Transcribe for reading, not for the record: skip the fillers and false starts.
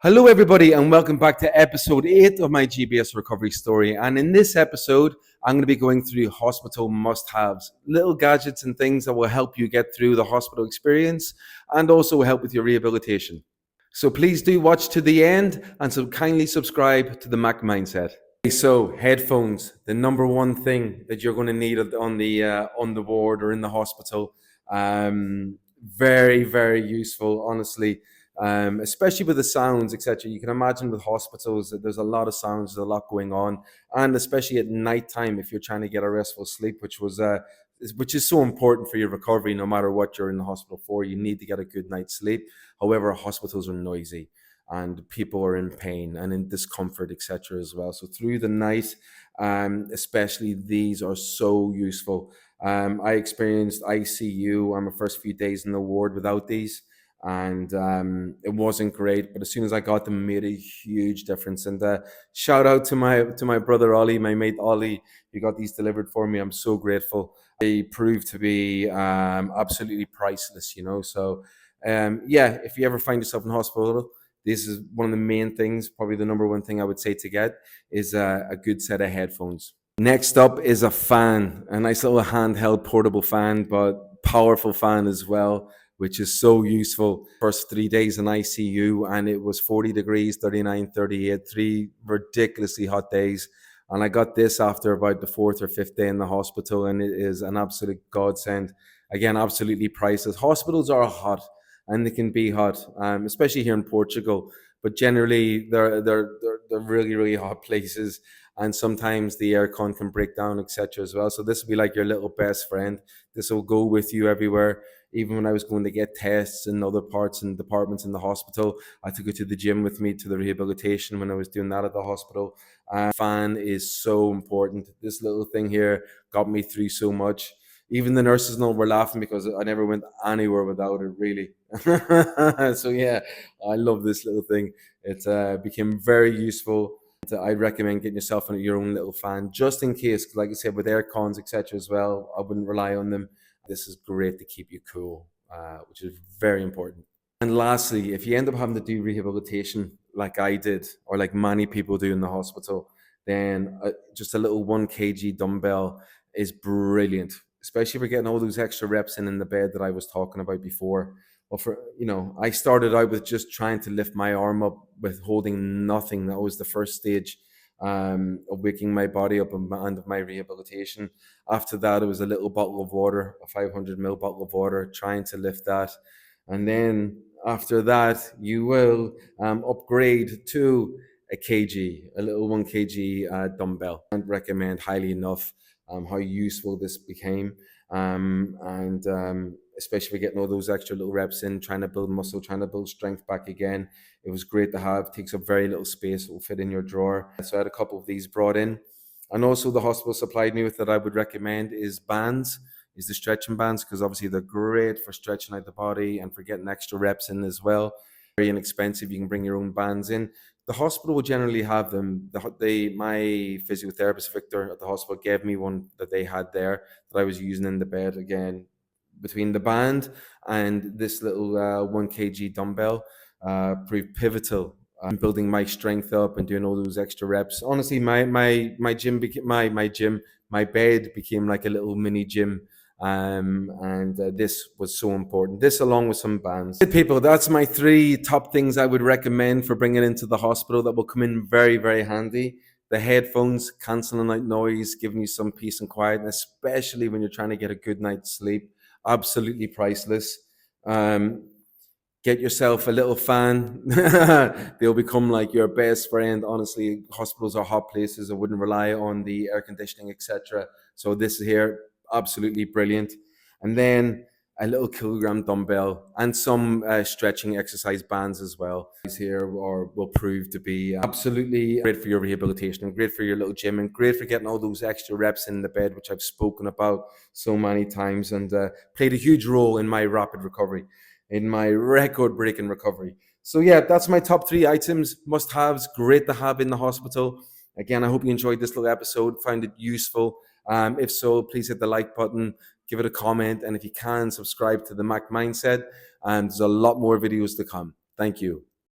Hello, everybody, and welcome back to episode 8 of my GBS recovery story. And in this episode, I'm going to be going through hospital must-haves, little gadgets and things that will help you get through the hospital experience and also help with your rehabilitation. So please do watch to the end and so kindly subscribe to the Mac Mindset. So headphones, the number one thing that you're going to need on the ward or in the hospital. Very, very useful, honestly. Especially with the sounds, etc. You can imagine with hospitals that there's a lot of sounds, there's a lot going on, and especially at nighttime if you're trying to get a restful sleep, which is so important for your recovery. No matter what you're in the hospital for, you need to get a good night's sleep. However, hospitals are noisy, and people are in pain and in discomfort, etc. as well. So through the night, especially these are so useful. I experienced ICU on my first few days in the ward without these, and it wasn't great, but as soon as I got them, it made a huge difference. And shout out to my brother Ollie, my mate Ollie, who got these delivered for me. I'm so grateful. They proved to be absolutely priceless, So yeah, if you ever find yourself in hospital, this is one of the main things, probably the number one thing I would say to get is a good set of headphones. Next up is a fan, a nice little handheld portable fan, but powerful fan as well, which is so useful. First 3 days in ICU, and it was 40 degrees, 39, 38, 3 ridiculously hot days. And I got this after about the 4th or 5th day in the hospital, and it is an absolute godsend. Again, absolutely priceless. Hospitals are hot, and they can be hot, especially here in Portugal. But generally, they're really, really hot places. And sometimes the aircon can break down, etc. as well. So this will be like your little best friend. This will go with you everywhere. Even when I was going to get tests in other parts and departments in the hospital, I took it to the gym with me to the rehabilitation when I was doing that at the hospital. Fan is so important. This little thing here got me through so much. Even the nurses were laughing because I never went anywhere without it, really. So yeah, I love this little thing. It became very useful. I'd recommend getting yourself your own little fan just in case, like I said, with air cons, etc. as well. I wouldn't rely on them. This is great to keep you cool, which is very important. And lastly, if you end up having to do rehabilitation like I did, or like many people do in the hospital, then just a little 1 kg dumbbell is brilliant, especially if you're getting all those extra reps in the bed that I was talking about before. Well, I started out with just trying to lift my arm up with holding nothing. That was the first stage of waking my body up and of my rehabilitation. After that, it was a little bottle of water, a 500 ml bottle of water, trying to lift that. And then after that, you will upgrade to a little 1 kg dumbbell. I recommend highly enough how useful this became. And especially for getting all those extra little reps in, trying to build muscle, trying to build strength back again. It was great to have. Takes up very little space. It will fit in your drawer. So I had a couple of these brought in. And also the hospital supplied me with that I would recommend is bands, is the stretching bands, because obviously they're great for stretching out the body and for getting extra reps in as well. Very inexpensive. You can bring your own bands in. The hospital will generally have them. My physiotherapist, Victor, at the hospital gave me one that they had there that I was using in the bed. Again, between the band and this little 1 kg dumbbell proved pivotal in building my strength up and doing all those extra reps. Honestly, my gym became my bed became like a little mini gym. And this was so important. This along with some bands. People, that's my 3 top things I would recommend for bringing into the hospital that will come in very, very handy. The headphones, cancelling out noise, giving you some peace and quiet, and especially when you're trying to get a good night's sleep. Absolutely priceless. Get yourself a little fan. They'll become like your best friend. Honestly, hospitals are hot places. I wouldn't rely on the air conditioning, etc. So this is here, absolutely brilliant. And then a little kilogram dumbbell and some stretching exercise bands as well. These here will prove to be absolutely great for your rehabilitation and great for your little gym and great for getting all those extra reps in the bed, which I've spoken about so many times and played a huge role in my rapid recovery, in my record-breaking recovery. So yeah, that's my top 3 items, must-haves, great to have in the hospital. Again, I hope you enjoyed this little episode, found it useful. If so, please hit the like button, give it a comment, and if you can, subscribe to the Mac Mindset. And there's a lot more videos to come. Thank you.